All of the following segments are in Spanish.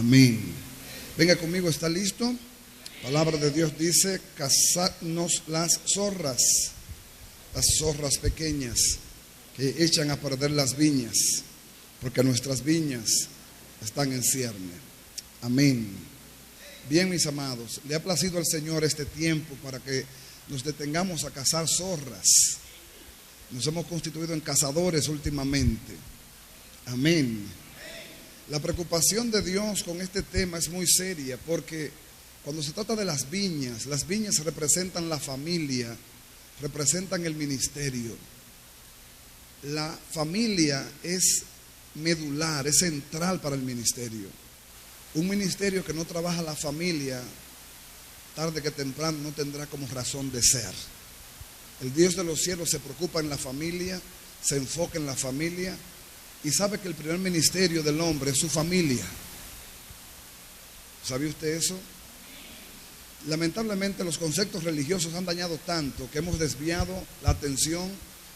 Amén. Venga conmigo, ¿está listo? Palabra de Dios dice: cazadnos las zorras pequeñas que echan a perder las viñas, porque nuestras viñas están en cierne. Amén. Bien, mis amados, le ha placido al Señor este tiempo para que nos detengamos a cazar zorras. Nos hemos constituido en cazadores últimamente. Amén. La preocupación de Dios con este tema es muy seria, porque cuando se trata de las viñas representan la familia, representan el ministerio. La familia es medular, es central para el ministerio. Un ministerio que no trabaja la familia, tarde que temprano no tendrá como razón de ser. El Dios de los cielos se preocupa en la familia, se enfoca en la familia y sabe que el primer ministerio del hombre es su familia. ¿Sabía usted eso? Lamentablemente los conceptos religiosos han dañado tanto que hemos desviado la atención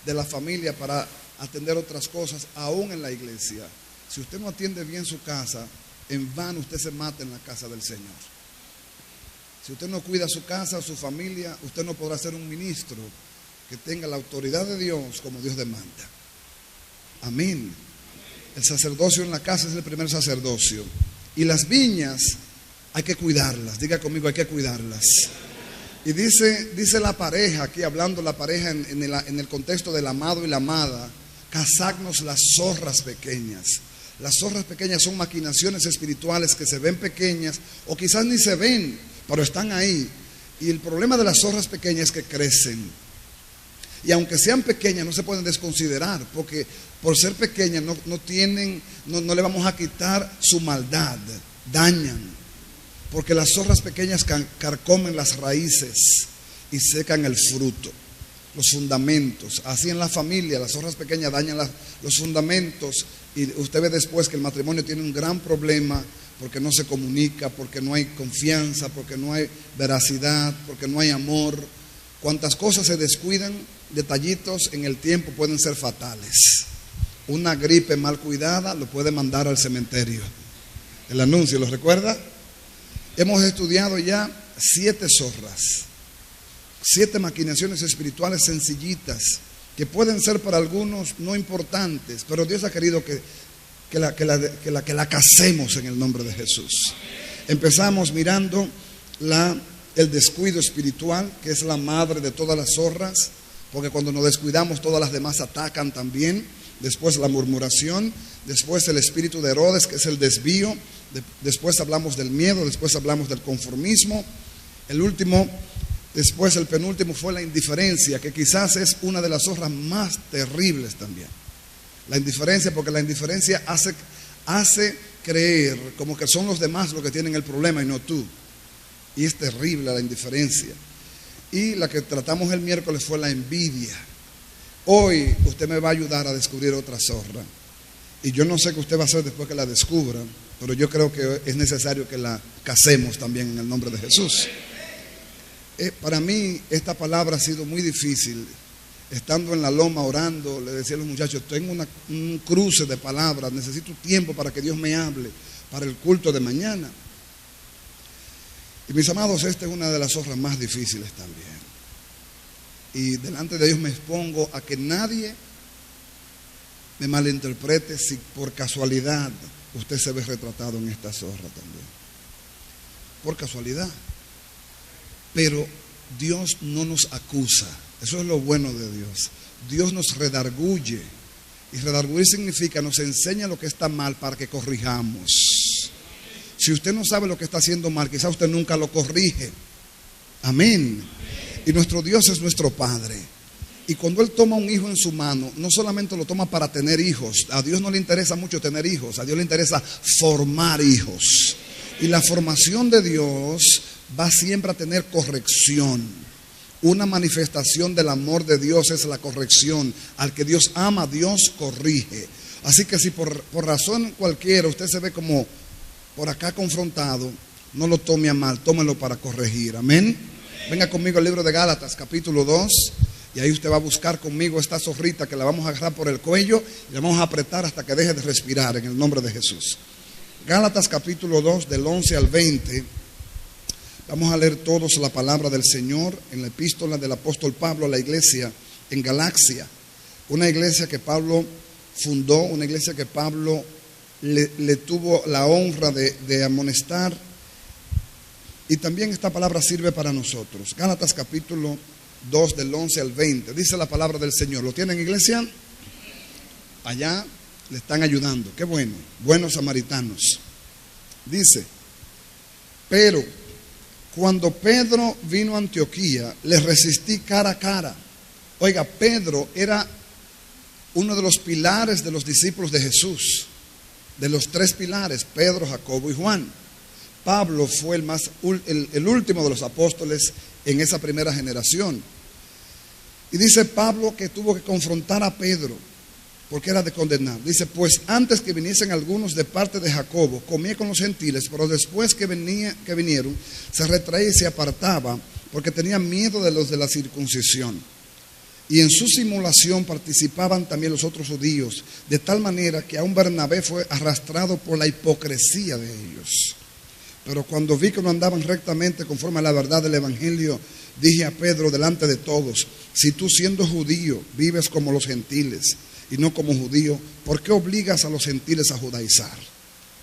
de la familia para atender otras cosas, aún en la iglesia. Si usted no atiende bien su casa, en vano usted se mata en la casa del Señor. Si usted no cuida su casa, su familia, usted no podrá ser un ministro que tenga la autoridad de Dios como Dios demanda. Amén. El sacerdocio en la casa es el primer sacerdocio. Y las viñas hay que cuidarlas. Diga conmigo, hay que cuidarlas. Y dice la pareja, aquí hablando la pareja en el contexto del amado y la amada: cazadnos las zorras pequeñas. Las zorras pequeñas son maquinaciones espirituales que se ven pequeñas o quizás ni se ven, pero están ahí. Y el problema de las zorras pequeñas es que crecen. Y aunque sean pequeñas, no se pueden desconsiderar, porque por ser pequeñas no le vamos a quitar su maldad, dañan. Porque las zorras pequeñas carcomen las raíces y secan el fruto, los fundamentos. Así en la familia, las zorras pequeñas dañan los fundamentos, y usted ve después que el matrimonio tiene un gran problema porque no se comunica, porque no hay confianza, porque no hay veracidad, porque no hay amor. Cuantas cosas se descuidan, detallitos en el tiempo pueden ser fatales. Una gripe mal cuidada lo puede mandar al cementerio. El anuncio, ¿lo recuerda? Hemos estudiado ya 7 zorras, 7 maquinaciones espirituales sencillitas, que pueden ser para algunos no importantes, pero Dios ha querido que la casemos en el nombre de Jesús. Empezamos mirando el descuido espiritual, que es la madre de todas las zorras, porque cuando nos descuidamos todas las demás atacan también. Después la murmuración, después el espíritu de Herodes, que es el desvío. Después hablamos del miedo, después hablamos del conformismo. El penúltimo fue la indiferencia, que quizás es una de las zorras más terribles también. La indiferencia, porque la indiferencia hace creer como que son los demás los que tienen el problema y no tú. Y es terrible la indiferencia. Y la que tratamos el miércoles fue la envidia. Hoy usted me va a ayudar a descubrir otra zorra. Y yo no sé qué usted va a hacer después que la descubra, pero yo creo que es necesario que la casemos también en el nombre de Jesús. Para mí esta palabra ha sido muy difícil. Estando en la loma orando, le decía a los muchachos: tengo un cruce de palabras, necesito tiempo para que Dios me hable para el culto de mañana. Y mis amados, esta es una de las zorras más difíciles también. Y delante de Dios me expongo a que nadie me malinterprete si por casualidad usted se ve retratado en esta zorra también. Por casualidad. Pero Dios no nos acusa. Eso es lo bueno de Dios. Dios nos redarguye. Y redarguir significa nos enseña lo que está mal para que corrijamos. Si usted no sabe lo que está haciendo mal, quizá usted nunca lo corrige. Amén. Y nuestro Dios es nuestro Padre. Y cuando Él toma un hijo en su mano, no solamente lo toma para tener hijos. A Dios no le interesa mucho tener hijos. A Dios le interesa formar hijos. Y la formación de Dios va siempre a tener corrección. Una manifestación del amor de Dios es la corrección. Al que Dios ama, Dios corrige. Así que si por razón cualquiera usted se ve como por acá confrontado, no lo tome a mal, tómelo para corregir. Amén. Venga conmigo al libro de Gálatas, capítulo 2. Y ahí usted va a buscar conmigo esta zorrita que la vamos a agarrar por el cuello y la vamos a apretar hasta que deje de respirar en el nombre de Jesús. Gálatas capítulo 2, del 11 al 20. Vamos a leer todos la palabra del Señor en la epístola del apóstol Pablo a la iglesia en Galacia. Una iglesia que Pablo fundó, una iglesia que Pablo le tuvo la honra de amonestar. Y también esta palabra sirve para nosotros. Gálatas capítulo 2, del 11 al 20. Dice la palabra del Señor. ¿Lo tienen, iglesia? Allá le están ayudando. Qué bueno. Buenos samaritanos. Dice: pero cuando Pedro vino a Antioquía, le resistí cara a cara. Oiga, Pedro era uno de los pilares de los discípulos de Jesús. De los tres pilares: Pedro, Jacobo y Juan. Pablo fue el último de los apóstoles en esa primera generación. Y dice Pablo que tuvo que confrontar a Pedro porque era de condenar. Dice: pues antes que viniesen algunos de parte de Jacobo, comía con los gentiles, pero después que vinieron, se retraía y se apartaba porque tenía miedo de los de la circuncisión. Y en su simulación participaban también los otros judíos, de tal manera que aún Bernabé fue arrastrado por la hipocresía de ellos. Pero cuando vi que no andaban rectamente conforme a la verdad del evangelio, dije a Pedro delante de todos: si tú, siendo judío, vives como los gentiles y no como judío, ¿por qué obligas a los gentiles a judaizar?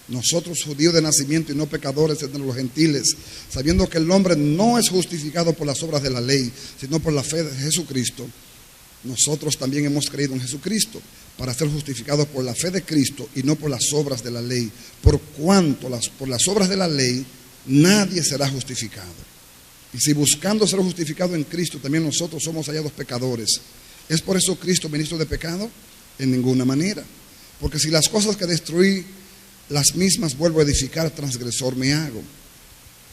Nosotros, judíos de nacimiento y no pecadores entre los gentiles, sabiendo que el hombre no es justificado por las obras de la ley, sino por la fe de Jesucristo, nosotros también hemos creído en Jesucristo para ser justificados por la fe de Cristo y no por las obras de la ley, por cuanto por las obras de la ley nadie será justificado. Y si buscando ser justificado en Cristo también nosotros somos hallados pecadores, ¿es por eso Cristo ministro de pecado? En ninguna manera. Porque si las cosas que destruí, las mismas vuelvo a edificar, transgresor me hago.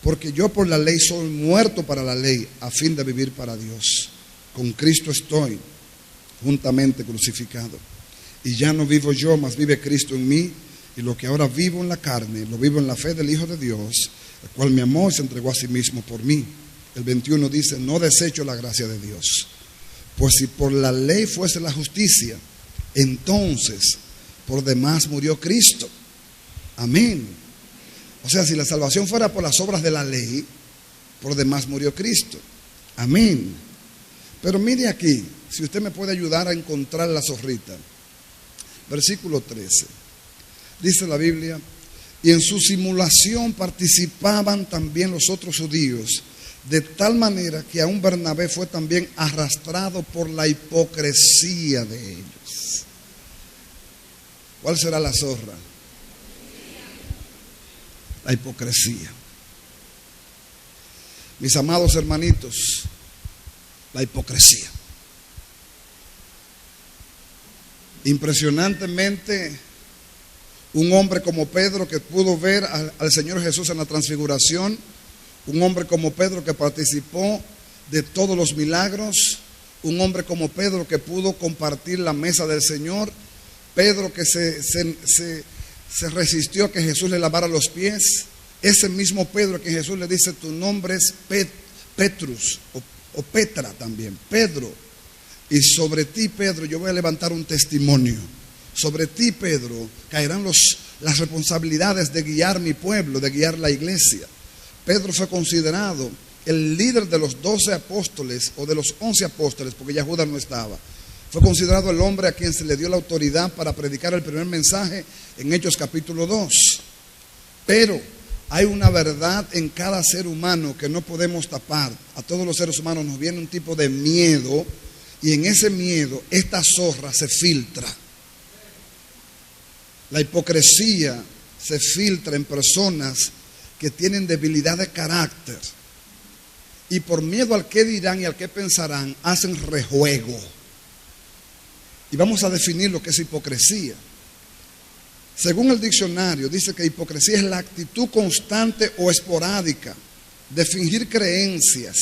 Porque yo por la ley soy muerto para la ley, a fin de vivir para Dios. Con Cristo estoy juntamente crucificado. Y ya no vivo yo, mas vive Cristo en mí. Y lo que ahora vivo en la carne, lo vivo en la fe del Hijo de Dios, el cual me amó y se entregó a sí mismo por mí. El 21 dice: no desecho la gracia de Dios. Pues si por la ley fuese la justicia, entonces por demás murió Cristo. Amén. O sea, si la salvación fuera por las obras de la ley, por demás murió Cristo. Amén. Pero mire aquí, si usted me puede ayudar a encontrar la zorrita. Versículo 13. Dice la Biblia: y en su simulación participaban también los otros judíos, de tal manera que aún Bernabé fue también arrastrado por la hipocresía de ellos. ¿Cuál será la zorra? La hipocresía. Mis amados hermanitos, la hipocresía. Impresionantemente, un hombre como Pedro, que pudo ver al Señor Jesús en la transfiguración, un hombre como Pedro que participó de todos los milagros, un hombre como Pedro que pudo compartir la mesa del Señor, Pedro que se resistió a que Jesús le lavara los pies, ese mismo Pedro que Jesús le dice: tu nombre es Petrus o Petra también, Pedro. Y sobre ti, Pedro, yo voy a levantar un testimonio. Sobre ti, Pedro, caerán las responsabilidades de guiar mi pueblo, de guiar la iglesia. Pedro fue considerado el líder de los 12 apóstoles o de los 11 apóstoles, porque ya Judas no estaba. Fue considerado el hombre a quien se le dio la autoridad para predicar el primer mensaje en Hechos capítulo 2. Pero hay una verdad en cada ser humano que no podemos tapar. A todos los seres humanos nos viene un tipo de miedo, y en ese miedo esta zorra se filtra. La hipocresía se filtra en personas que tienen debilidad de carácter y por miedo al qué dirán y al qué pensarán hacen rejuego. Y vamos a definir lo que es hipocresía. Según el diccionario, dice que hipocresía es la actitud constante o esporádica de fingir creencias,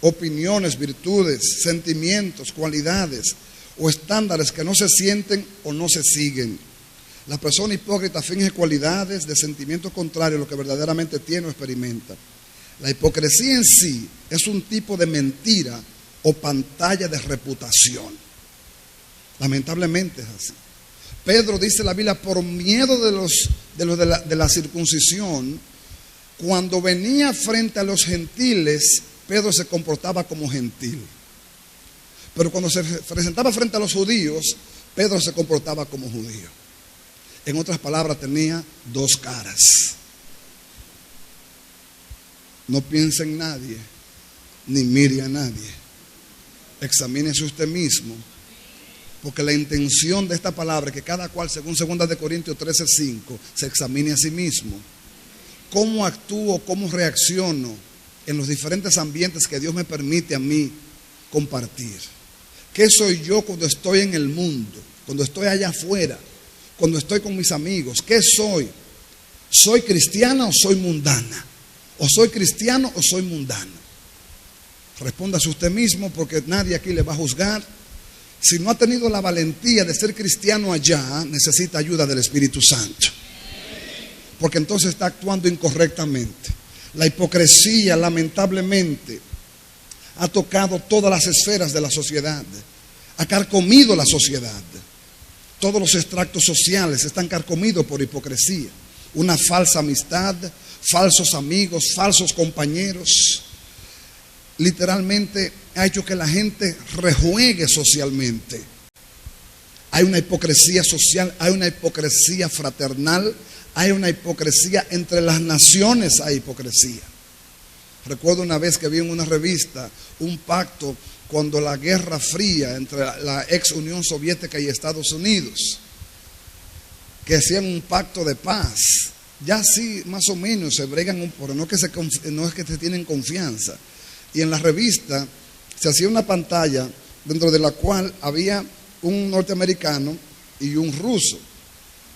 opiniones, virtudes, sentimientos, cualidades o estándares que no se sienten o no se siguen. La persona hipócrita finge cualidades de sentimientos contrarios a lo que verdaderamente tiene o experimenta. La hipocresía en sí es un tipo de mentira o pantalla de reputación. Lamentablemente es así. Pedro, dice la Biblia, por miedo de la circuncisión, cuando venía frente a los gentiles, Pedro se comportaba como gentil. Pero cuando se presentaba frente a los judíos, Pedro se comportaba como judío. En otras palabras, tenía dos caras. No piense en nadie, ni mire a nadie. Examínese usted mismo. Porque la intención de esta palabra es que cada cual, según 2 de Corintios 13:5, se examine a sí mismo. ¿Cómo actúo, cómo reacciono en los diferentes ambientes que Dios me permite a mí compartir? ¿Qué soy yo cuando estoy en el mundo? Cuando estoy allá afuera, cuando estoy con mis amigos. ¿Qué soy? ¿Soy cristiana o soy mundana? ¿O soy cristiano o soy mundano? Respóndase usted mismo, porque nadie aquí le va a juzgar. Si no ha tenido la valentía de ser cristiano allá, necesita ayuda del Espíritu Santo. Porque entonces está actuando incorrectamente. La hipocresía, lamentablemente, ha tocado todas las esferas de la sociedad. Ha carcomido la sociedad. Todos los extractos sociales están carcomidos por hipocresía. Una falsa amistad, falsos amigos, falsos compañeros. Literalmente ha hecho que la gente rejuegue socialmente. Hay una hipocresía social, hay una hipocresía fraternal, hay una hipocresía entre las naciones, hay hipocresía. Recuerdo una vez que vi en una revista un pacto cuando la Guerra Fría entre la ex Unión Soviética y Estados Unidos, que hacían un pacto de paz. Ya sí, más o menos se bregan, pero no es que se tienen confianza. Y en la revista se hacía una pantalla dentro de la cual había un norteamericano y un ruso.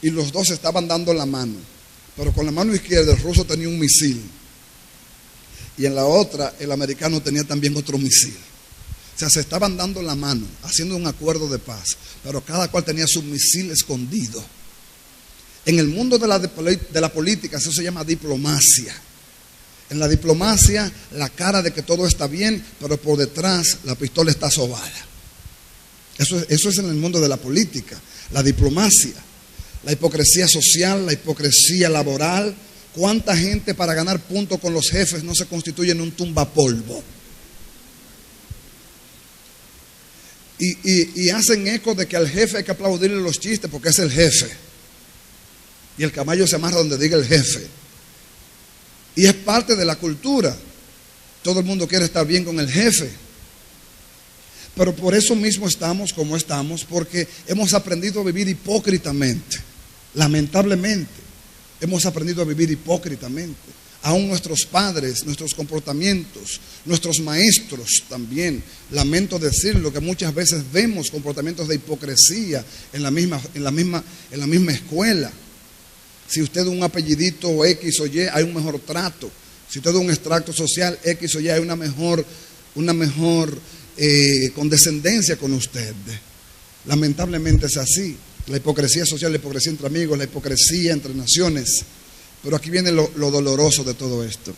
Y los dos estaban dando la mano. Pero con la mano izquierda el ruso tenía un misil. Y en la otra el americano tenía también otro misil. O sea, se estaban dando la mano, haciendo un acuerdo de paz. Pero cada cual tenía su misil escondido. En el mundo de la política eso se llama diplomacia. En la diplomacia, la cara de que todo está bien, pero por detrás la pistola está sobada. Eso es en el mundo de la política, la diplomacia, la hipocresía social, la hipocresía laboral. ¿Cuánta gente para ganar puntos con los jefes no se constituye en un tumbapolvo? Y hacen eco de que al jefe hay que aplaudirle los chistes porque es el jefe. Y el caballo se amarra donde diga el jefe. Y es parte de la cultura. Todo el mundo quiere estar bien con el jefe. Pero por eso mismo estamos como estamos, porque hemos aprendido a vivir hipócritamente. Lamentablemente, hemos aprendido a vivir hipócritamente. Aún nuestros padres, nuestros comportamientos, nuestros maestros también. Lamento decirlo, que muchas veces vemos comportamientos de hipocresía en la misma escuela. Si usted es un apellidito X o Y, hay un mejor trato. Si usted es un extracto social X o Y, hay una mejor condescendencia con usted. Lamentablemente es así. La hipocresía social, la hipocresía entre amigos, la hipocresía entre naciones. Pero aquí viene lo doloroso de todo esto.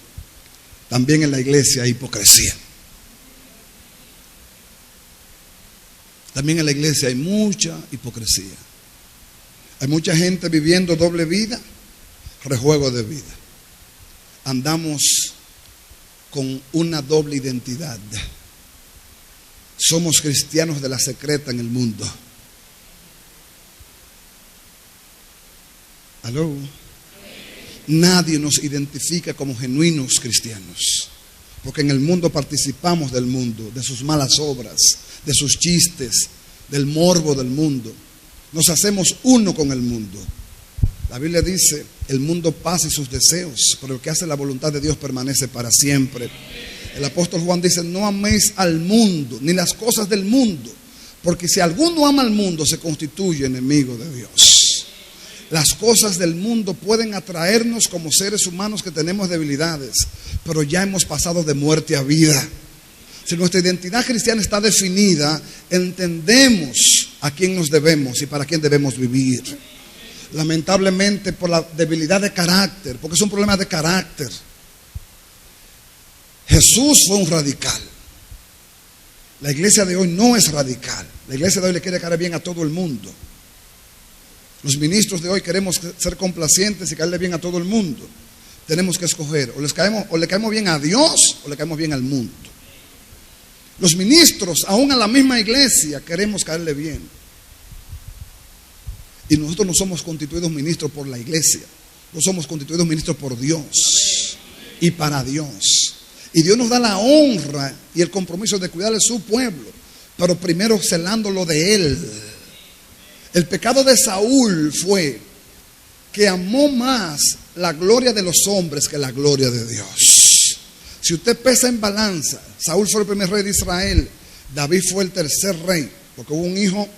También en la iglesia hay hipocresía. También en la iglesia hay mucha hipocresía. Hay mucha gente viviendo doble vida, rejuego de vida. Andamos con una doble identidad. Somos cristianos de la secreta en el mundo. ¿Aló? Nadie nos identifica como genuinos cristianos, porque en el mundo participamos del mundo, de sus malas obras, de sus chistes, del morbo del mundo. Nos hacemos uno con el mundo. La Biblia dice, el mundo pasa y sus deseos, pero el que hace la voluntad de Dios permanece para siempre. El apóstol Juan dice, no améis al mundo, ni las cosas del mundo, porque si alguno ama al mundo, se constituye enemigo de Dios. Las cosas del mundo pueden atraernos como seres humanos que tenemos debilidades, pero ya hemos pasado de muerte a vida. Si nuestra identidad cristiana está definida, entendemos a quién nos debemos y para quién debemos vivir. Lamentablemente por la debilidad de carácter, porque es un problema de carácter. Jesús fue un radical. La iglesia de hoy no es radical. La iglesia de hoy le quiere caer bien a todo el mundo. Los ministros de hoy queremos ser complacientes y caerle bien a todo el mundo. Tenemos que escoger, o le caemos bien a Dios o le caemos bien al mundo. Los ministros, aún a la misma iglesia, queremos caerle bien. Y nosotros no somos constituidos ministros por la iglesia, no somos constituidos ministros por Dios y para Dios. Y Dios nos da la honra y el compromiso de cuidar de su pueblo, pero primero celándolo de Él. El pecado de Saúl fue que amó más la gloria de los hombres que la gloria de Dios. Si usted pesa en balanza, Saúl fue el primer rey de Israel, David fue el tercer rey, porque hubo un hijo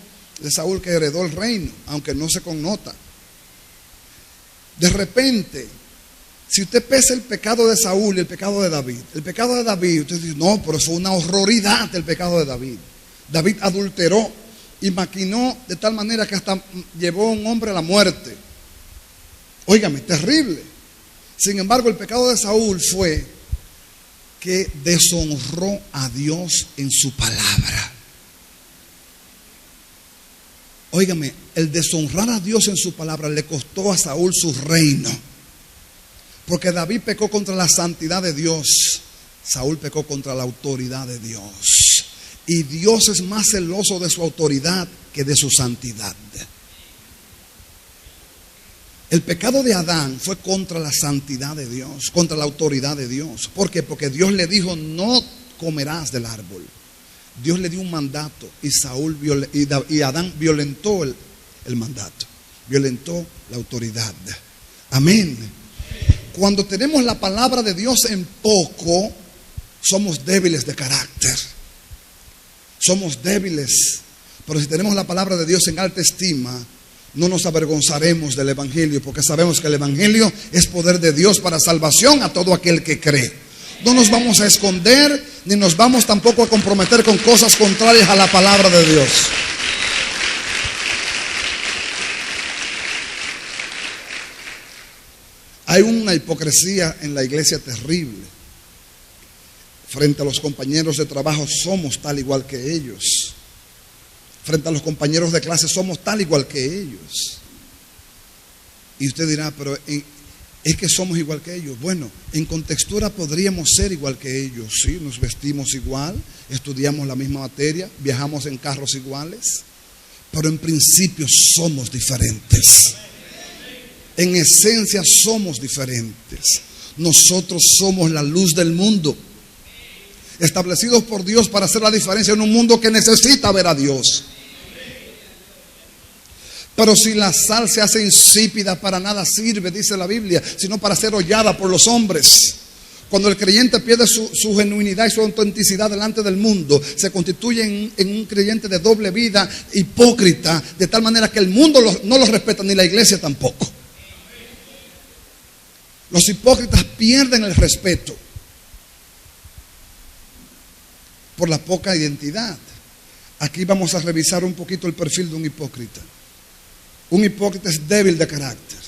de Saúl que heredó el reino, aunque no se connota. De repente, si usted pesa el pecado de Saúl y el pecado de David, usted dice, no, pero fue una horroridad el pecado de David. David adulteró y maquinó de tal manera que hasta llevó a un hombre a la muerte. Óigame, terrible. Sin embargo, el pecado de Saúl fue que deshonró a Dios en su palabra. Óigame, el deshonrar a Dios en su palabra le costó a Saúl su reino. Porque David pecó contra la santidad de Dios, Saúl pecó contra la autoridad de Dios. Y Dios es más celoso de su autoridad que de su santidad. El pecado de Adán fue contra la santidad de Dios, contra la autoridad de Dios. ¿Por qué? Porque Dios le dijo, no comerás del árbol. Dios le dio un mandato y Adán violentó el mandato, violentó la autoridad. Amén. Cuando tenemos la palabra de Dios en poco, somos débiles de carácter. Somos débiles. Pero si tenemos la palabra de Dios en alta estima, no nos avergonzaremos del evangelio, porque sabemos que el evangelio es poder de Dios para salvación a todo aquel que cree. No nos vamos a esconder, ni nos vamos tampoco a comprometer con cosas contrarias a la palabra de Dios. Hay una hipocresía en la iglesia terrible. Frente a los compañeros de trabajo somos tal igual que ellos. Frente a los compañeros de clase somos tal igual que ellos. Y usted dirá, pero es que somos igual que ellos. Bueno, en contextura podríamos ser igual que ellos. Sí, nos vestimos igual, estudiamos la misma materia, viajamos en carros iguales, pero en principio somos diferentes. En esencia somos diferentes. Nosotros somos la luz del mundo, establecidos por Dios para hacer la diferencia en un mundo que necesita ver a Dios. Pero si la sal se hace insípida, para nada sirve, dice la Biblia, sino para ser hollada por los hombres. Cuando el creyente pierde su genuinidad y su autenticidad delante del mundo, se constituye en un creyente de doble vida, hipócrita, de tal manera que el mundo no los respeta, ni la iglesia tampoco. Los hipócritas pierden el respeto por la poca identidad. Aquí vamos a revisar un poquito el perfil de un hipócrita. Un hipócrita es débil de carácter,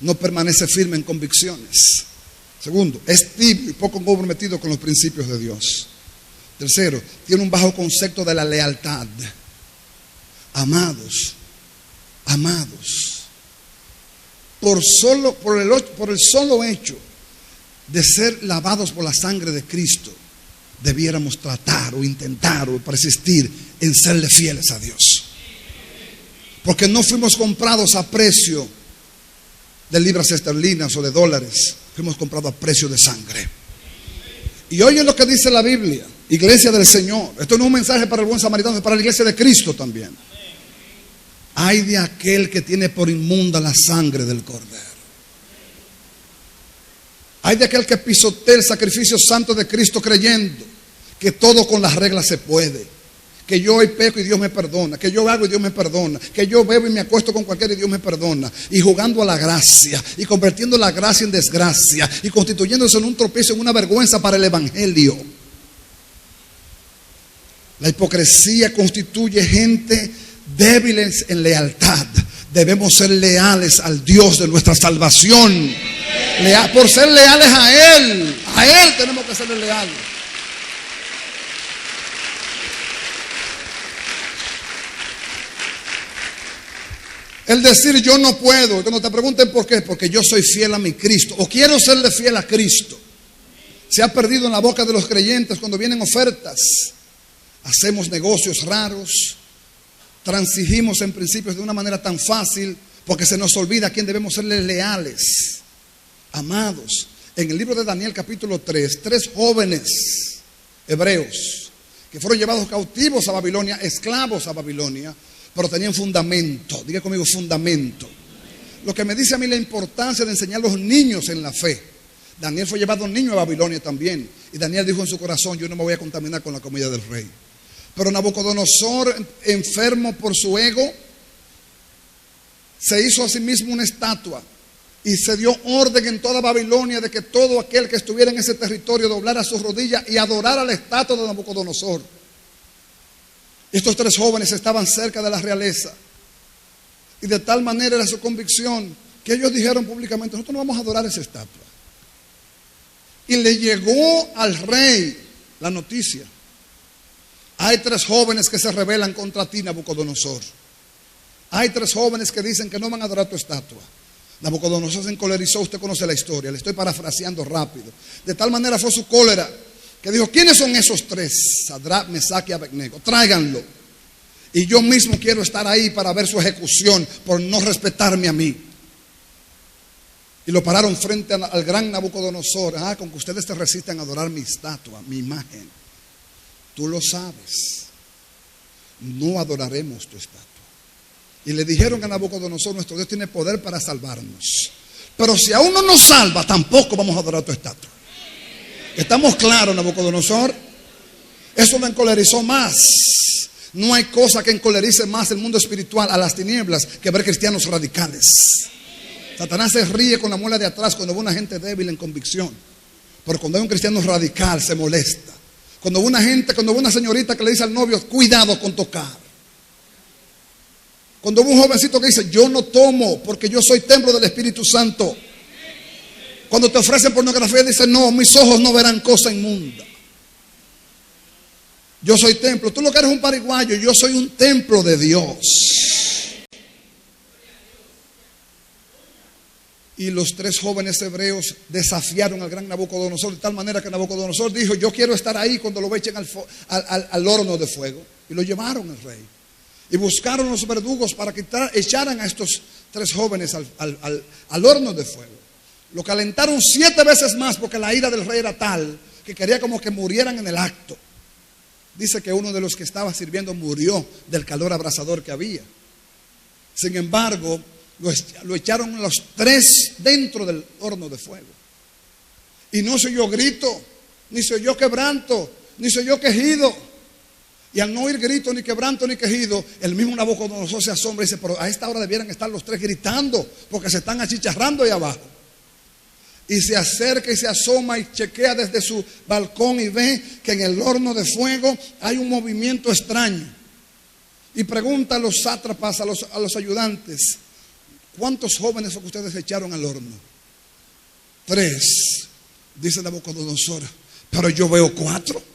no permanece firme en convicciones. Segundo, es tibio y poco comprometido con los principios de Dios. Tercero, tiene un bajo concepto de la lealtad. Amados, por el solo hecho de ser lavados por la sangre de Cristo, debiéramos tratar o intentar o persistir en serle fieles a Dios. Porque no fuimos comprados a precio de libras esterlinas o de dólares. Fuimos comprados a precio de sangre. Y oye lo que dice la Biblia, iglesia del Señor. Esto no es un mensaje para el buen samaritano, es para la iglesia de Cristo también. Ay de aquel que tiene por inmunda la sangre del Cordero. Ay de aquel que pisotea el sacrificio santo de Cristo creyendo que todo con las reglas se puede. Que yo hoy peco y Dios me perdona, que yo hago y Dios me perdona, que yo bebo y me acuesto con cualquiera y Dios me perdona, y jugando a la gracia y convirtiendo la gracia en desgracia y constituyéndose en un tropiezo, en una vergüenza para el evangelio. La hipocresía constituye gente débil en lealtad. Debemos ser leales al Dios de nuestra salvación. Por ser leales a Él tenemos que ser leales. El decir yo no puedo. Cuando te pregunten por qué, porque yo soy fiel a mi Cristo, o quiero serle fiel a Cristo. Se ha perdido en la boca de los creyentes cuando vienen ofertas. Hacemos negocios raros, transigimos en principios de una manera tan fácil, porque se nos olvida a quién debemos serle leales. Amados, en el libro de Daniel capítulo 3, 3 jóvenes hebreos que fueron llevados cautivos a Babilonia, esclavos a Babilonia, pero tenían fundamento. Diga conmigo, fundamento. Lo que me dice a mí la importancia de enseñar a los niños en la fe. Daniel fue llevado niño a Babilonia también, y Daniel dijo en su corazón: yo no me voy a contaminar con la comida del rey. Pero Nabucodonosor, enfermo por su ego, se hizo a sí mismo una estatua y se dio orden en toda Babilonia de que todo aquel que estuviera en ese territorio doblara sus rodillas y adorara la estatua de Nabucodonosor. Estos 3 jóvenes estaban cerca de la realeza, y de tal manera era su convicción que ellos dijeron públicamente: nosotros no vamos a adorar esa estatua. Y le llegó al rey la noticia: hay 3 jóvenes que se rebelan contra ti, Nabucodonosor. Hay 3 jóvenes que dicen que no van a adorar tu estatua. Nabucodonosor se encolerizó. Usted conoce la historia, le estoy parafraseando rápido. De tal manera fue su cólera que dijo: ¿quiénes son esos 3? Sadrach, Mesach y Abednego. Tráiganlo. Y yo mismo quiero estar ahí para ver su ejecución por no respetarme a mí. Y lo pararon frente al gran Nabucodonosor. Con que ustedes te resisten a adorar mi estatua, mi imagen. Tú lo sabes. No adoraremos tu estatua. Y le dijeron a Nabucodonosor: nuestro Dios tiene poder para salvarnos, pero si aún no nos salva, tampoco vamos a adorar tu estatua. ¿Estamos claros, Nabucodonosor? Eso lo encolerizó más. No hay cosa que encolerice más el mundo espiritual, a las tinieblas, que ver cristianos radicales. Satanás se ríe con la muela de atrás cuando ve una gente débil en convicción, pero cuando hay un cristiano radical se molesta. Cuando ve una señorita que le dice al novio: cuidado con tocar. Cuando ve un jovencito que dice: yo no tomo porque yo soy templo del Espíritu Santo. Cuando te ofrecen pornografía, dice: no, mis ojos no verán cosa inmunda. Yo soy templo. Tú lo que eres un pariguayo, yo soy un templo de Dios. Y los 3 jóvenes hebreos desafiaron al gran Nabucodonosor, de tal manera que Nabucodonosor dijo: yo quiero estar ahí cuando lo echen al horno de fuego. Y lo llevaron al rey. Y buscaron los verdugos para que echaran a estos 3 jóvenes al horno de fuego. Lo calentaron 7 veces más, porque la ira del rey era tal que quería como que murieran en el acto. Dice que uno de los que estaba sirviendo murió del calor abrasador que había. Sin embargo, lo echaron los 3 dentro del horno de fuego. Y no se oyó grito, ni se oyó quebranto, ni se oyó quejido. Y al no oír grito, ni quebranto, ni quejido, el mismo Nabucodonosor se asombra y dice: pero a esta hora debieran estar los 3 gritando, porque se están achicharrando ahí abajo. Y se acerca y se asoma y chequea desde su balcón y ve que en el horno de fuego hay un movimiento extraño. Y pregunta a los sátrapas, a los ayudantes: ¿cuántos jóvenes fue que ustedes echaron al horno? 3. Dice Nabucodonosor: pero yo veo 4.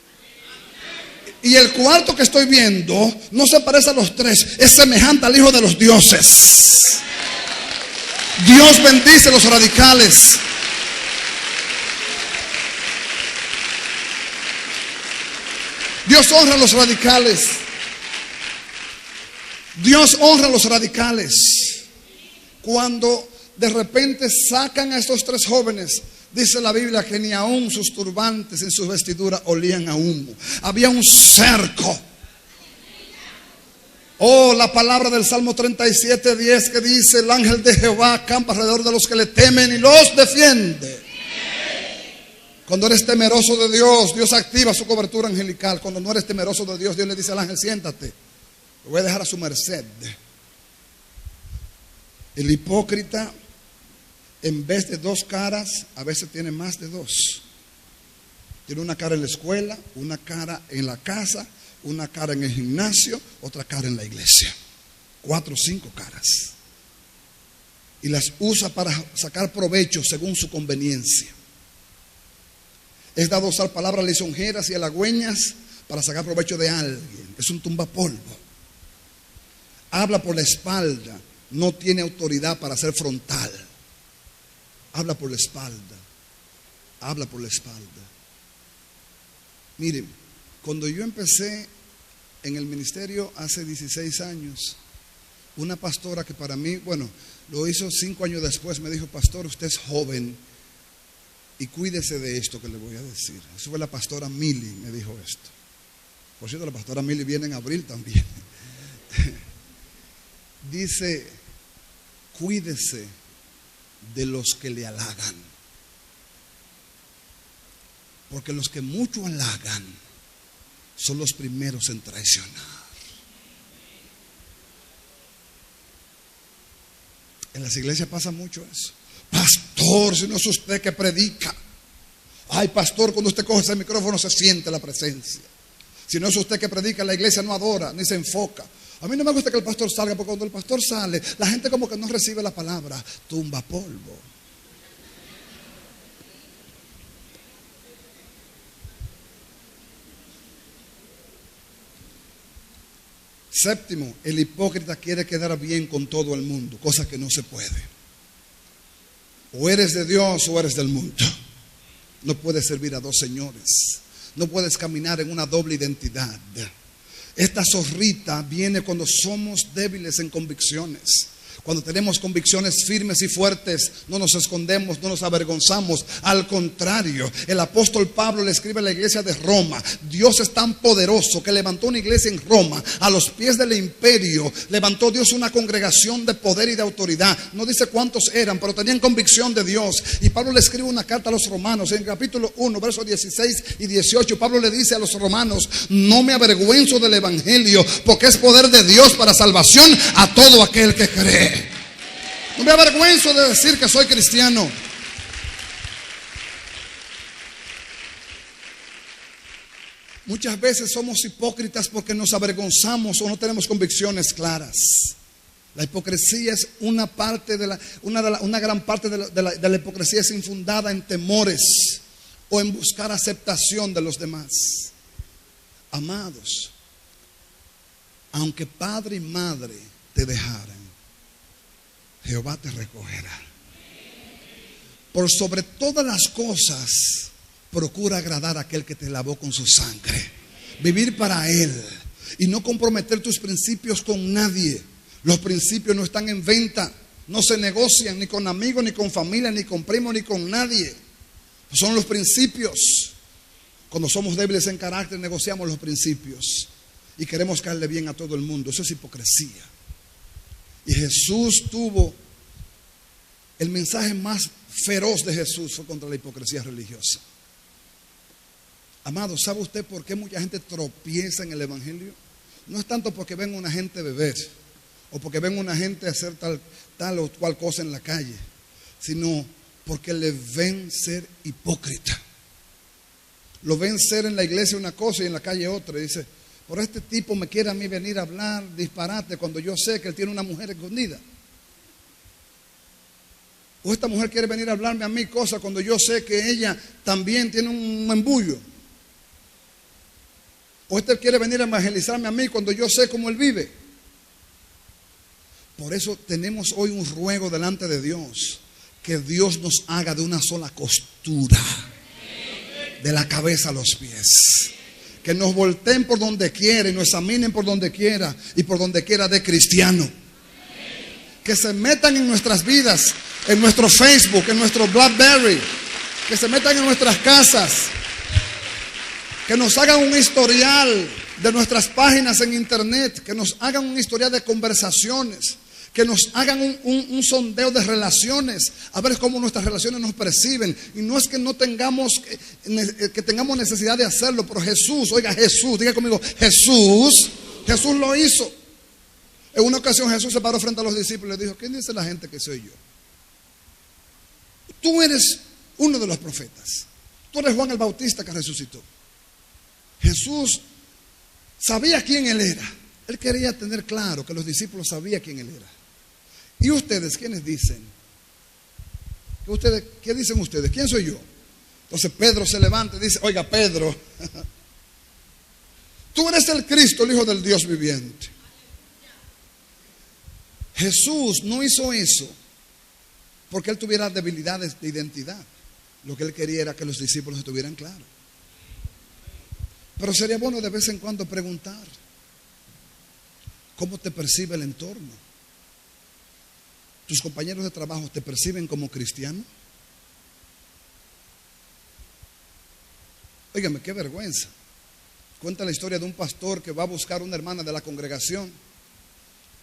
Y el cuarto que estoy viendo no se parece a los 3, es semejante al Hijo de los dioses. Dios bendice a los radicales. Dios honra a los radicales. Dios honra a los radicales. Cuando de repente sacan a estos 3 jóvenes, dice la Biblia que ni aún sus turbantes en sus vestiduras olían a humo. Había un cerco. Oh, la palabra del Salmo 37:10 que dice: el ángel de Jehová acampa alrededor de los que le temen y los defiende. Cuando eres temeroso de Dios, Dios activa su cobertura angelical. Cuando no eres temeroso de Dios, Dios le dice al ángel: siéntate, lo voy a dejar a su merced. El hipócrita, en vez de 2 caras, a veces tiene más de 2. Tiene una cara en la escuela, una cara en la casa, una cara en el gimnasio, otra cara en la iglesia. 4 o 5 caras. Y las usa para sacar provecho según su conveniencia. Es dado usar palabras lisonjeras y halagüeñas para sacar provecho de alguien. Es un tumbapolvo. Habla por la espalda no tiene autoridad para ser frontal. Habla por la espalda. Habla por la espalda. Miren, cuando yo empecé en el ministerio hace 16 años, una pastora que para mí, bueno, lo hizo 5 años después, me dijo: pastor, usted es joven y cuídese de esto que le voy a decir. Eso fue la pastora Mili, me dijo esto. Por cierto, la pastora Mili viene en abril también. Dice: cuídese de los que le halagan, porque los que mucho halagan son los primeros en traicionar. En las iglesias pasa mucho eso. Pastor, si no es usted que predica. Ay, pastor, cuando usted coge ese micrófono se siente la presencia. Si no es usted que predica, la iglesia no adora ni se enfoca. A mí no me gusta que el pastor salga, porque cuando el pastor sale, la gente como que no recibe la palabra. Tumba polvo. Séptimo, el hipócrita quiere quedar bien con todo el mundo, cosa que no se puede. O eres de Dios o eres del mundo. No puedes servir a dos señores. No puedes caminar en una doble identidad. Esta zorrita viene cuando somos débiles en convicciones. Cuando tenemos convicciones firmes y fuertes, no nos escondemos, no nos avergonzamos. Al contrario, el apóstol Pablo le escribe a la iglesia de Roma: Dios es tan poderoso que levantó una iglesia en Roma, a los pies del imperio. Levantó Dios una congregación de poder y de autoridad. No dice cuántos eran, pero tenían convicción de Dios. Y Pablo le escribe una carta a los romanos, en capítulo 1, versos 16 y 18. Pablo le dice a los romanos: no me avergüenzo del evangelio, porque es poder de Dios para salvación a todo aquel que cree. No me avergüenzo de decir que soy cristiano. Muchas veces somos hipócritas porque nos avergonzamos o no tenemos convicciones claras. La hipocresía es una gran parte de la hipocresía es infundada en temores o en buscar aceptación de los demás. Amados, aunque padre y madre te dejaran, Jehová te recogerá. Por sobre todas las cosas, procura agradar a aquel que te lavó con su sangre. Vivir para Él y no comprometer tus principios con nadie. Los principios no están en venta, no se negocian ni con amigos, ni con familia, ni con primos, ni con nadie. Son los principios. Cuando somos débiles en carácter, negociamos los principios y queremos caerle bien a todo el mundo. Eso es hipocresía. Y Jesús tuvo, el mensaje más feroz de Jesús fue contra la hipocresía religiosa. Amado, ¿sabe usted por qué mucha gente tropieza en el evangelio? No es tanto porque ven una gente beber o porque ven una gente hacer tal o cual cosa en la calle, sino porque le ven ser hipócrita. Lo ven ser en la iglesia una cosa y en la calle otra. Y dice: por este tipo me quiere a mí venir a hablar disparate cuando yo sé que él tiene una mujer escondida. O esta mujer quiere venir a hablarme a mí cosas cuando yo sé que ella también tiene un embullo. O este quiere venir a evangelizarme a mí cuando yo sé cómo él vive. Por eso tenemos hoy un ruego delante de Dios: que Dios nos haga de una sola costura, de la cabeza a los pies. Que nos volteen por donde quiera y nos examinen por donde quiera y por donde quiera de cristiano. Que se metan en nuestras vidas, en nuestro Facebook, en nuestro BlackBerry. Que se metan en nuestras casas. Que nos hagan un historial de nuestras páginas en internet. Que nos hagan un historial de conversaciones. Que nos hagan un sondeo de relaciones, a ver cómo nuestras relaciones nos perciben. Y no es que no tengamos que tengamos necesidad de hacerlo, pero Jesús, oiga, Jesús, diga conmigo, Jesús lo hizo. En una ocasión Jesús se paró frente a los discípulos y le dijo: ¿quién dice la gente que soy yo? Tú eres uno de los profetas. Tú eres Juan el Bautista que resucitó. Jesús sabía quién él era. Él quería tener claro que los discípulos sabían quién él era. ¿Y ustedes quiénes dicen? ¿Qué dicen ustedes? ¿Quién soy yo? Entonces Pedro se levanta y dice: oiga, Pedro, tú eres el Cristo, el Hijo del Dios viviente. Jesús no hizo eso porque él tuviera debilidades de identidad. Lo que él quería era que los discípulos estuvieran claros. Pero sería bueno de vez en cuando preguntar: ¿cómo te percibe el entorno? ¿Tus compañeros de trabajo te perciben como cristiano? Óigame, qué vergüenza. Cuenta la historia de un pastor que va a buscar una hermana de la congregación,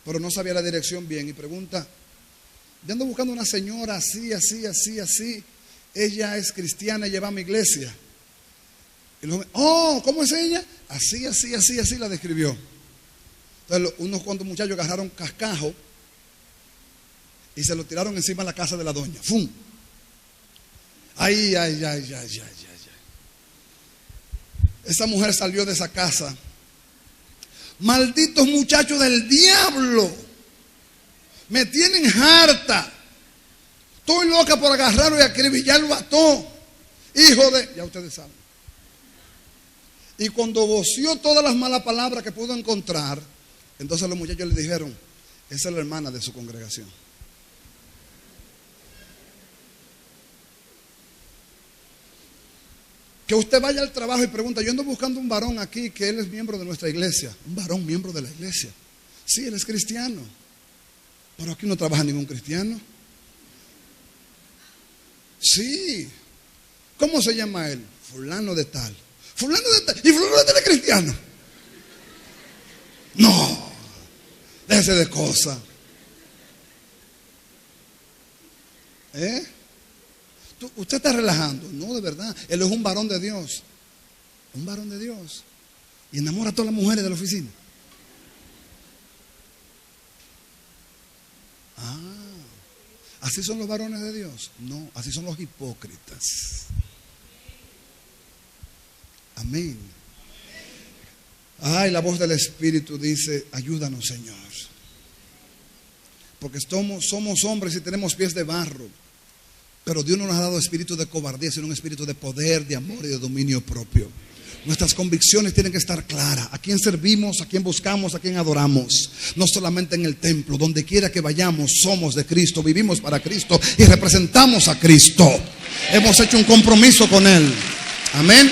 pero no sabía la dirección bien, y pregunta: yo ando buscando una señora así, así, así, así. Ella es cristiana, ella va a mi iglesia. Y los, oh, ¿cómo es ella? Así, así, así, así la describió. Entonces unos cuantos muchachos agarraron cascajo y se lo tiraron encima de la casa de la doña. ¡Fum! Ay, ay, ay, ay, ay, ay. Esa mujer salió de esa casa. Malditos muchachos del diablo, me tienen harta. Estoy loca por agarrarlo y acribillarlo a todo. Hijo de... Ya ustedes saben. Y cuando voció todas las malas palabras que pudo encontrar, entonces los muchachos le dijeron: esa es la hermana de su congregación. Que usted vaya al trabajo y pregunta: yo ando buscando un varón aquí que él es miembro de nuestra iglesia. Un varón miembro de la iglesia. Sí, él es cristiano, pero aquí no trabaja ningún cristiano. Sí. ¿Cómo se llama él? Fulano de tal. Fulano de tal. ¿Y fulano de tal es cristiano? No, déjese de cosas. Usted está relajando. No, de verdad. Él es un varón de Dios. Un varón de Dios. Y enamora a todas las mujeres de la oficina. ¿Así son los varones de Dios? No, así son los hipócritas. Amén. Ay, la voz del Espíritu dice: ayúdanos, Señor. Porque somos hombres y tenemos pies de barro. Pero Dios no nos ha dado espíritu de cobardía, sino un espíritu de poder, de amor y de dominio propio. Nuestras convicciones tienen que estar claras. ¿A quién servimos? ¿A quién buscamos? ¿A quién adoramos? No solamente en el templo. Donde quiera que vayamos, somos de Cristo, vivimos para Cristo y representamos a Cristo. Hemos hecho un compromiso con Él. Amén.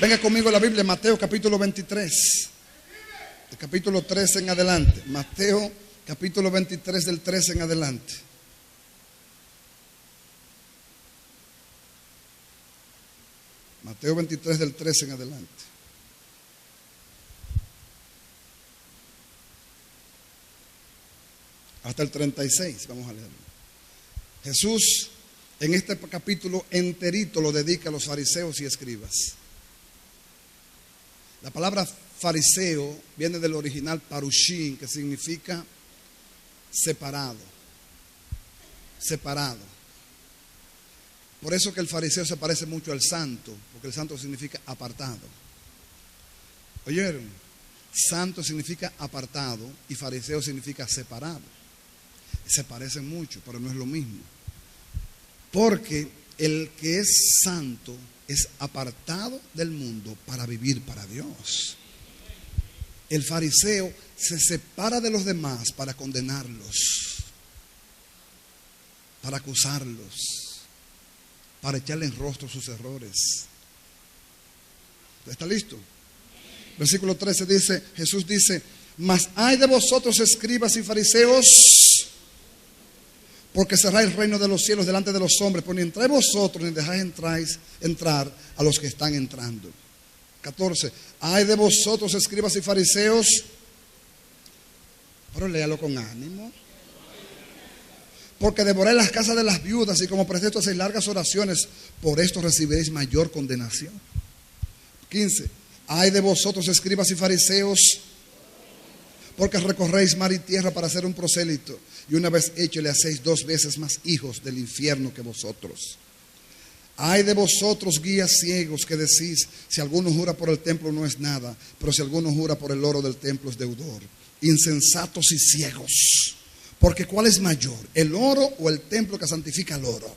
Venga conmigo a la Biblia, Mateo capítulo 23. Del capítulo 13 en adelante. Mateo capítulo 23 del 13 en adelante. Mateo 23 del 13 en adelante. Hasta el 36, vamos a leerlo. Jesús en este capítulo enterito lo dedica a los fariseos y escribas. La palabra fariseo viene del original parushim, que significa separado. Separado. Por eso que el fariseo se parece mucho al santo, porque el santo significa apartado. ¿Oyeron? Santo significa apartado y fariseo significa separado. Se parecen mucho, pero no es lo mismo. Porque el que es santo es apartado del mundo para vivir para Dios. El fariseo se separa de los demás para condenarlos, para acusarlos, para echarle en rostro sus errores. ¿Está listo? Versículo 13 dice, Jesús dice: mas hay de vosotros, escribas y fariseos, porque cerráis el reino de los cielos delante de los hombres, pues ni entráis vosotros ni dejáis entrar a los que están entrando. 14. Ay de vosotros, escribas y fariseos, pero léalo con ánimo, porque devoráis las casas de las viudas y como pretexto hacéis largas oraciones, por esto recibiréis mayor condenación. 15. Ay de vosotros, escribas y fariseos, porque recorréis mar y tierra para hacer un prosélito, y una vez hecho le hacéis 2 veces más hijos del infierno que vosotros. Ay de vosotros, guías ciegos, que decís: si alguno jura por el templo no es nada, pero si alguno jura por el oro del templo es deudor. Insensatos y ciegos, porque ¿cuál es mayor, el oro o el templo que santifica el oro?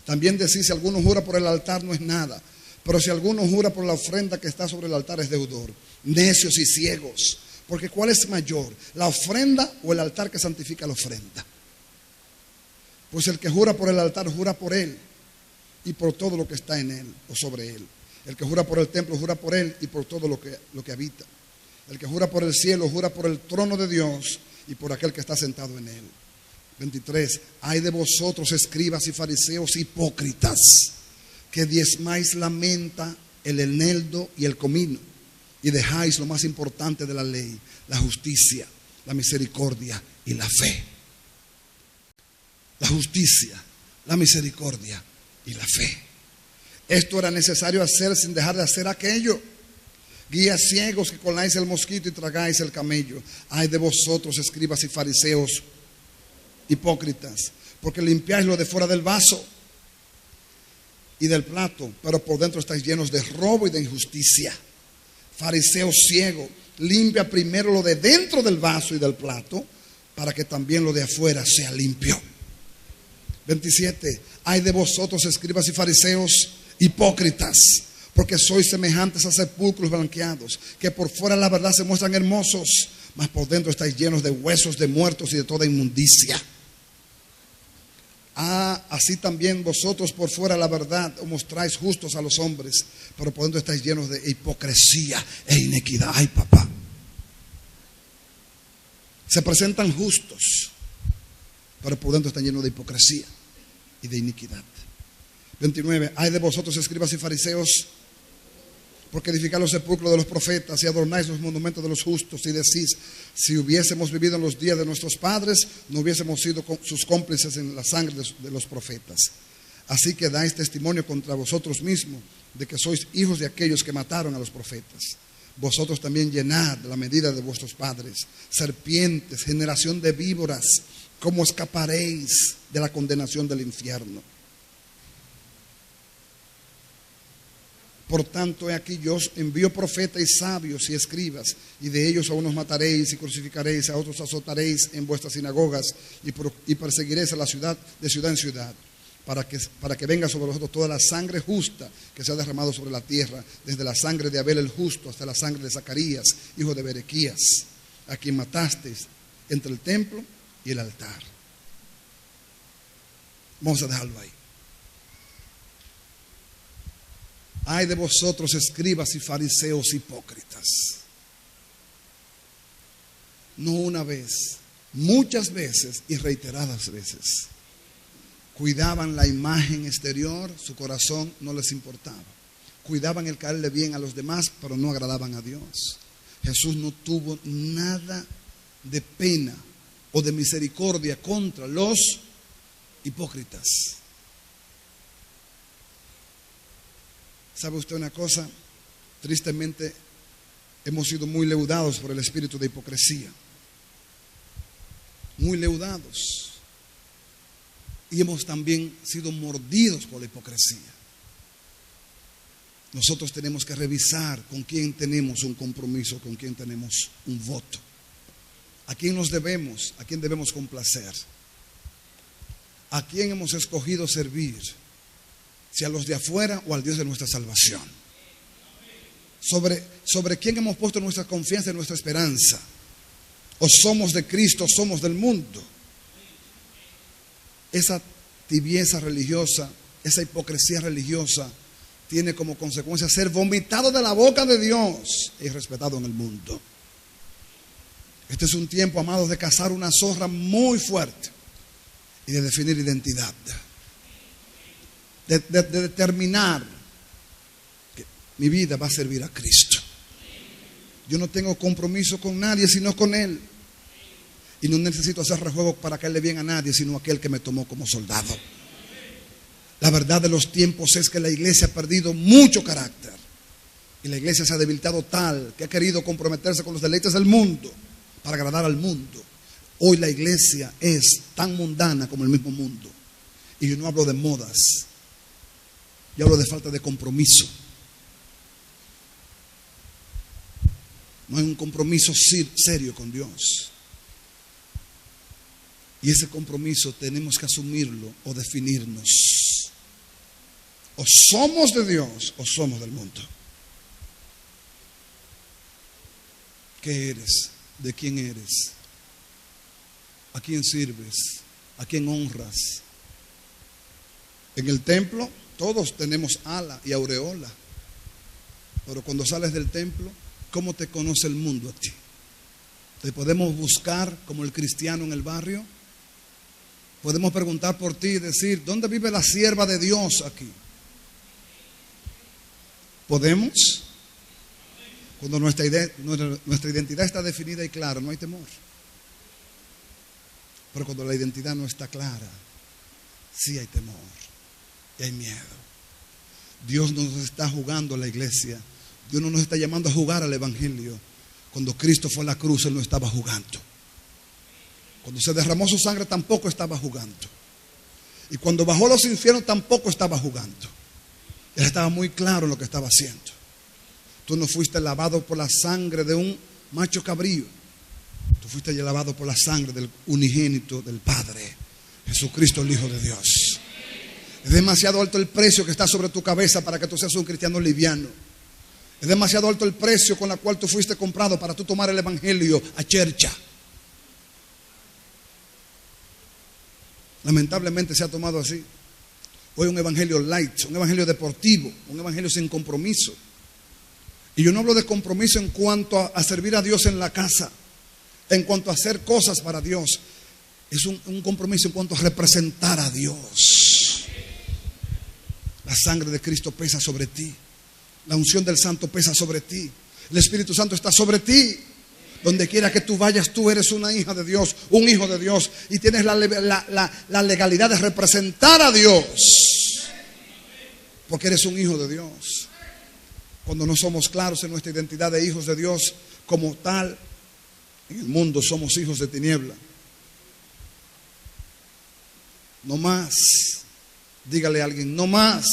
También decís: si alguno jura por el altar no es nada, Pero si alguno jura por la ofrenda que está sobre el altar, es deudor. Necios y ciegos. Porque ¿cuál es mayor? ¿La ofrenda o el altar que santifica la ofrenda? Pues el que jura por el altar, jura por él y por todo lo que está en él o sobre él. El que jura por el templo, jura por él y por todo lo que habita. El que jura por el cielo, jura por el trono de Dios y por aquel que está sentado en él. 23. Ay de vosotros, escribas y fariseos hipócritas, que diezmáis la menta, el eneldo y el comino, y dejáis lo más importante de la ley, la justicia, la misericordia y la fe. La justicia, la misericordia y la fe. Esto era necesario hacer sin dejar de hacer aquello. Guías ciegos que coláis el mosquito y tragáis el camello. Ay de vosotros, escribas y fariseos hipócritas, porque limpiáis lo de fuera del vaso y del plato, pero por dentro estáis llenos de robo y de injusticia. Fariseo ciego, limpia primero lo de dentro del vaso y del plato, para que también lo de afuera sea limpio. 27. Ay de vosotros, escribas y fariseos hipócritas, porque sois semejantes a sepulcros blanqueados, que por fuera la verdad se muestran hermosos, mas por dentro estáis llenos de huesos de muertos y de toda inmundicia. Así también vosotros por fuera la verdad os mostráis justos a los hombres, pero por dentro estáis llenos de hipocresía e inequidad. Ay, papá. Se presentan justos, pero por dentro están llenos de hipocresía y de iniquidad. 29. Ay de vosotros, escribas y fariseos, porque edificáis los sepulcros de los profetas y adornáis los monumentos de los justos, y decís: si hubiésemos vivido en los días de nuestros padres, no hubiésemos sido sus cómplices en la sangre de los profetas. Así que dais testimonio contra vosotros mismos de que sois hijos de aquellos que mataron a los profetas. Vosotros también llenad la medida de vuestros padres. Serpientes, generación de víboras, ¿cómo escaparéis de la condenación del infierno? Por tanto, he aquí yo os envío profetas y sabios y escribas, y de ellos a unos mataréis y crucificaréis, a otros azotaréis en vuestras sinagogas y perseguiréis a la ciudad de ciudad en ciudad, para que venga sobre vosotros toda la sangre justa que se ha derramado sobre la tierra, desde la sangre de Abel el justo hasta la sangre de Zacarías, hijo de Berequías, a quien matasteis entre el templo y el altar. Vamos a dejarlo ahí. Ay de vosotros, escribas y fariseos hipócritas. No una vez, muchas veces y reiteradas veces. Cuidaban la imagen exterior, su corazón no les importaba. Cuidaban el caerle bien a los demás, pero no agradaban a Dios. Jesús no tuvo nada de pena o de misericordia contra los hipócritas. ¿Sabe usted una cosa? Tristemente hemos sido muy leudados por el espíritu de hipocresía. Muy leudados. Y hemos también sido mordidos por la hipocresía. Nosotros tenemos que revisar con quién tenemos un compromiso, con quién tenemos un voto. ¿A quién nos debemos? ¿A quién debemos complacer? ¿A quién hemos escogido servir? Si a los de afuera o al Dios de nuestra salvación. Sobre quién hemos puesto nuestra confianza y nuestra esperanza. O somos de Cristo, o somos del mundo. Esa tibieza religiosa, esa hipocresía religiosa, tiene como consecuencia ser vomitado de la boca de Dios y respetado en el mundo. Este es un tiempo, amados, de cazar una zorra muy fuerte y de definir identidad. De determinar que mi vida va a servir a Cristo. Yo no tengo compromiso con nadie sino con Él. Y no necesito hacer rejuego para caerle bien a nadie sino a aquel que me tomó como soldado. La verdad de los tiempos es que la iglesia ha perdido mucho carácter. Y la iglesia se ha debilitado tal que ha querido comprometerse con los deleites del mundo para agradar al mundo. Hoy la iglesia es tan mundana como el mismo mundo. Y yo no hablo de modas. Yo hablo de falta de compromiso. No hay un compromiso serio con Dios. Y ese compromiso tenemos que asumirlo o definirnos. O somos de Dios o somos del mundo. ¿Qué eres? ¿De quién eres? ¿A quién sirves? ¿A quién honras? En el templo todos tenemos ala y aureola. Pero cuando sales del templo, ¿cómo te conoce el mundo a ti? ¿Te podemos buscar como el cristiano en el barrio? Podemos preguntar por ti y decir, ¿dónde vive la sierva de Dios aquí? ¿Podemos? Cuando nuestra identidad está definida y clara, no hay temor. Pero cuando la identidad no está clara, sí hay temor y hay miedo. Dios no nos está jugando a la iglesia. Dios no nos está llamando a jugar al evangelio. Cuando Cristo fue a la cruz, Él no estaba jugando. Cuando se derramó su sangre, tampoco estaba jugando. Y cuando bajó a los infiernos, tampoco estaba jugando. Él estaba muy claro en lo que estaba haciendo. Tú no fuiste lavado por la sangre de un macho cabrío. Tú fuiste lavado por la sangre del unigénito del Padre, Jesucristo, el Hijo de Dios. Es demasiado alto el precio que está sobre tu cabeza para que tú seas un cristiano liviano. Es demasiado alto el precio con el cual tú fuiste comprado para tú tomar el evangelio a chercha. Lamentablemente se ha tomado así. Hoy un evangelio light, un evangelio deportivo, un evangelio sin compromiso. Y yo no hablo de compromiso en cuanto a servir a Dios en la casa, en cuanto a hacer cosas para Dios. Es un compromiso en cuanto a representar a Dios. La sangre de Cristo pesa sobre ti. La unción del Santo pesa sobre ti. El Espíritu Santo está sobre ti. Donde quiera que tú vayas, tú eres una hija de Dios, un hijo de Dios. Y tienes la legalidad de representar a Dios. Porque eres un hijo de Dios. Cuando no somos claros en nuestra identidad de hijos de Dios como tal, en el mundo somos hijos de tiniebla. No más. Dígale a alguien, no más.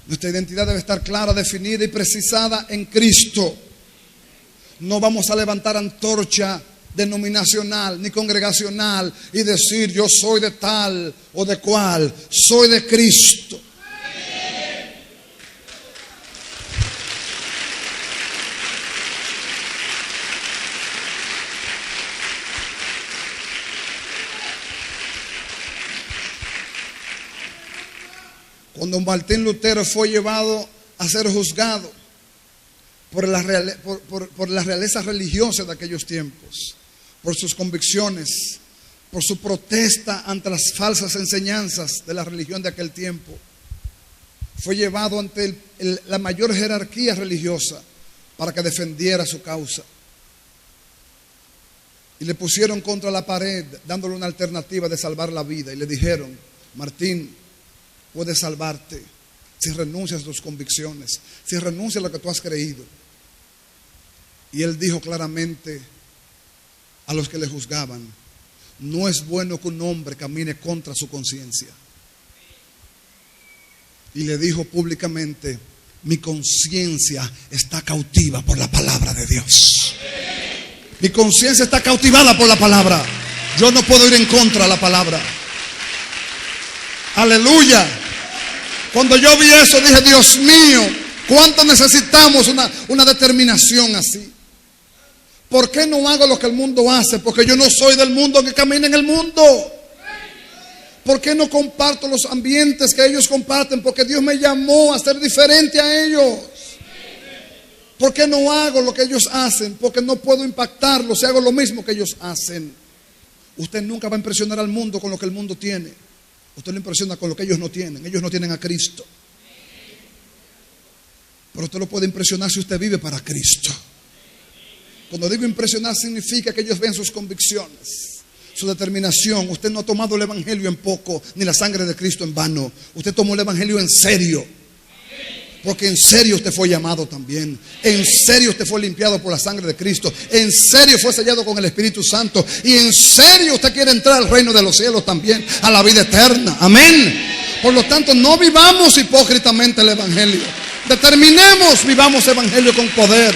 Nuestra identidad debe estar clara, definida y precisada en Cristo. No vamos a levantar antorcha denominacional ni congregacional y decir yo soy de tal o de cual. Soy de Cristo. Cuando Martín Lutero fue llevado a ser juzgado por la realeza religiosa de aquellos tiempos, por sus convicciones, por su protesta ante las falsas enseñanzas de la religión de aquel tiempo, fue llevado ante la mayor jerarquía religiosa para que defendiera su causa. Y le pusieron contra la pared, dándole una alternativa de salvar la vida. Y le dijeron, Martín, puedes salvarte si renuncias a tus convicciones, si renuncias a lo que tú has creído. Y él dijo claramente a los que le juzgaban, no es bueno que un hombre camine contra su conciencia. Y le dijo públicamente, mi conciencia está cautiva por la palabra de Dios. Mi conciencia está cautivada por la palabra. Yo no puedo ir en contra de la palabra. Aleluya. Cuando yo vi eso dije, Dios mío, ¿cuánto necesitamos una determinación así? ¿Por qué no hago lo que el mundo hace? Porque yo no soy del mundo que camina en el mundo. ¿Por qué no comparto los ambientes que ellos comparten? Porque Dios me llamó a ser diferente a ellos. ¿Por qué no hago lo que ellos hacen? Porque no puedo impactarlos si hago lo mismo que ellos hacen. Usted nunca va a impresionar al mundo con lo que el mundo tiene. Usted lo impresiona con lo que ellos no tienen. Ellos no tienen a Cristo. Pero usted lo puede impresionar si usted vive para Cristo. Cuando digo impresionar significa que ellos vean sus convicciones, su determinación. Usted no ha tomado el evangelio en poco, ni la sangre de Cristo en vano. Usted tomó el evangelio en serio. Porque en serio usted fue llamado también. En serio usted fue limpiado por la sangre de Cristo. En serio fue sellado con el Espíritu Santo. Y en serio usted quiere entrar al reino de los cielos también, a la vida eterna. Amén. Por lo tanto, no vivamos hipócritamente el evangelio. Determinemos, vivamos evangelio con poder.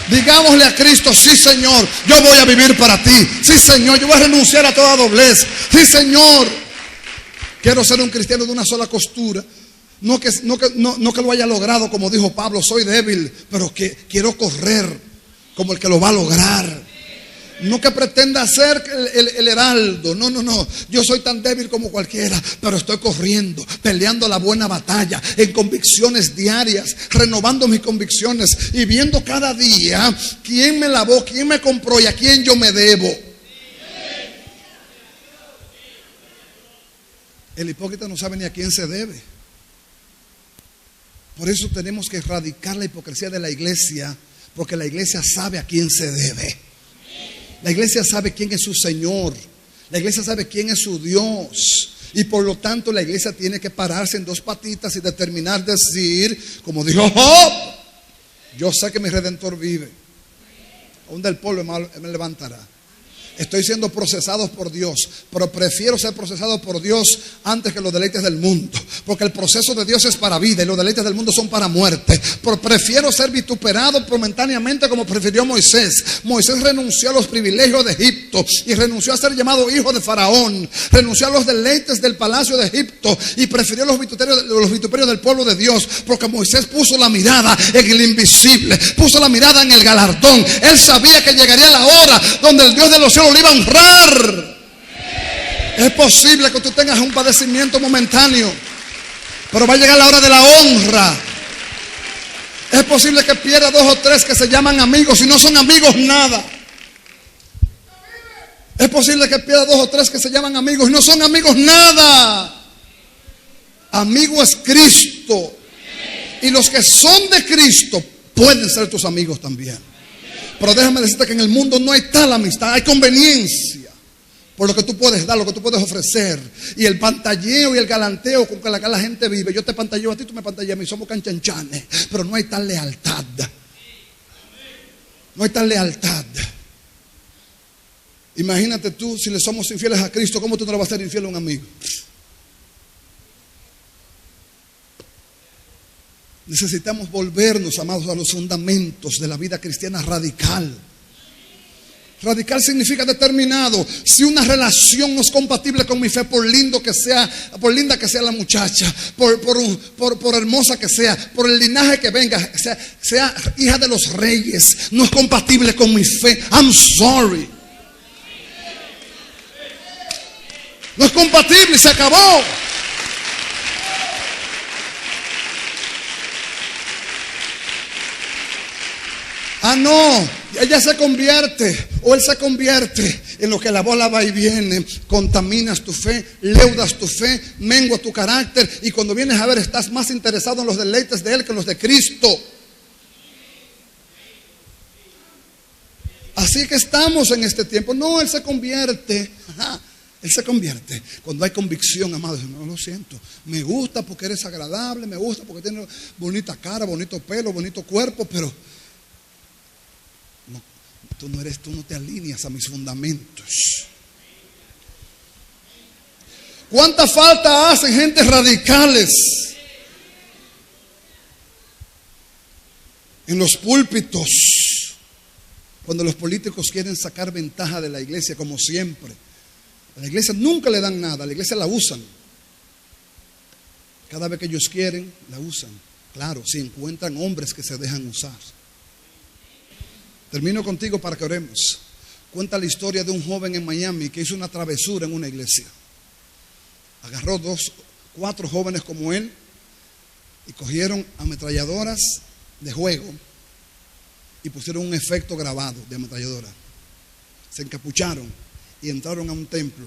Digámosle a Cristo, sí Señor, yo voy a vivir para ti. Sí Señor, yo voy a renunciar a toda doblez. Sí Señor, Quiero ser un cristiano de una sola costura. No que lo haya logrado, como dijo Pablo, soy débil, pero que quiero correr como el que lo va a lograr. No que pretenda ser el heraldo. No. Yo soy tan débil como cualquiera, pero estoy corriendo, peleando la buena batalla, en convicciones diarias, renovando mis convicciones y viendo cada día quién me lavó, quién me compró y a quién yo me debo. El hipócrita no sabe ni a quién se debe. Por eso tenemos que erradicar la hipocresía de la iglesia, porque la iglesia sabe a quién se debe. La iglesia sabe quién es su Señor. La iglesia sabe quién es su Dios. Y por lo tanto la iglesia tiene que pararse en dos patitas y determinar decir, como dijo Job, yo sé que mi Redentor vive. Aún del polvo me levantará. Estoy siendo procesado por Dios, pero prefiero ser procesado por Dios antes que los deleites del mundo, porque el proceso de Dios es para vida y los deleites del mundo son para muerte. Pero prefiero ser vituperado momentáneamente como prefirió Moisés. Moisés renunció a los privilegios de Egipto y renunció a ser llamado hijo de Faraón, renunció a los deleites del palacio de Egipto y prefirió los vituperios del pueblo de Dios, porque Moisés puso la mirada en el invisible, puso la mirada en el galardón. Él sabía que llegaría la hora donde el Dios de los cielos lo iba a honrar. Es posible que tú tengas un padecimiento momentáneo, pero va a llegar la hora de la honra. Es posible que pierda 2 o 3 que se llaman amigos y no son amigos nada. Es posible que pierda 2 o 3 que se llaman amigos y no son amigos nada. Amigo es Cristo, y los que son de Cristo pueden ser tus amigos también. Pero déjame decirte que en el mundo no hay tal amistad, hay conveniencia por lo que tú puedes dar, lo que tú puedes ofrecer. Y el pantalleo y el galanteo con que la gente vive. Yo te pantalleo a ti, tú me pantalleas a mí, somos canchanchanes. Pero no hay tal lealtad. No hay tal lealtad. Imagínate tú, si le somos infieles a Cristo, ¿cómo tú no le vas a ser infiel a un amigo? Necesitamos volvernos, amados, a los fundamentos de la vida cristiana radical. Radical significa determinado. Si una relación no es compatible con mi fe, por linda que sea la muchacha, por hermosa que sea, por el linaje que venga, sea hija de los reyes, no es compatible con mi fe, I'm sorry. No es compatible, se acabó. Ah, no, ella se convierte o él se convierte en lo que la bola va y viene. Contaminas tu fe, leudas tu fe, mengua tu carácter, y cuando vienes a ver estás más interesado en los deleites de él que en los de Cristo. Así que estamos en este tiempo. No, él se convierte. Él se convierte cuando hay convicción, amado. No, lo siento, me gusta porque eres agradable, me gusta porque tienes bonita cara, bonito pelo, bonito cuerpo, pero tú no te alineas a mis fundamentos. ¿Cuánta falta hacen gentes radicales en los púlpitos cuando los políticos quieren sacar ventaja de la iglesia, como siempre? A la iglesia nunca le dan nada, a la iglesia la usan. Cada vez que ellos quieren, la usan. Claro, si encuentran hombres que se dejan usar. Termino contigo para que oremos. Cuenta la historia de un joven en Miami que hizo una travesura en una iglesia. Agarró 4 jóvenes como él y cogieron ametralladoras de juego y pusieron un efecto grabado de ametralladora. Se encapucharon y entraron a un templo.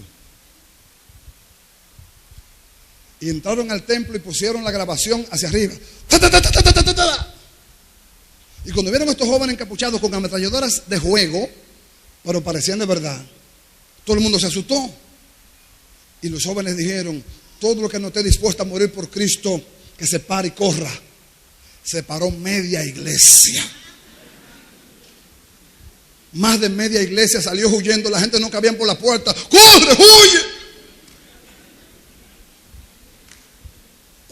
Y entraron al templo y pusieron la grabación hacia arriba. Y cuando vieron a estos jóvenes encapuchados con ametralladoras de juego, pero parecían de verdad, todo el mundo se asustó. Y los jóvenes dijeron: todo lo que no esté dispuesto a morir por Cristo, que se pare y corra. Se paró media iglesia. Más de media iglesia salió huyendo. La gente no cabía por la puerta. ¡Corre, huye!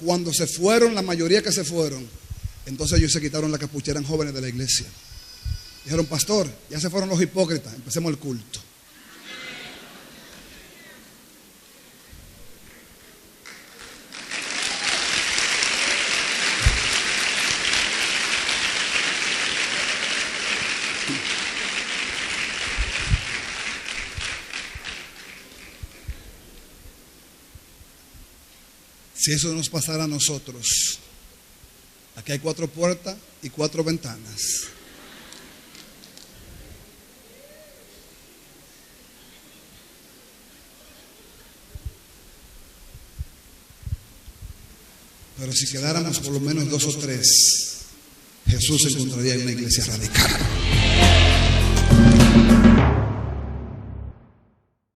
Cuando se fueron, la mayoría que se fueron, entonces ellos se quitaron la capucha. Eran jóvenes de la iglesia. Dijeron: pastor, ya se fueron los hipócritas, empecemos el culto. Si eso nos pasara a nosotros, aquí hay 4 puertas y 4 ventanas. Pero si quedáramos por lo menos 2 o 3, Jesús se encontraría en una iglesia radical.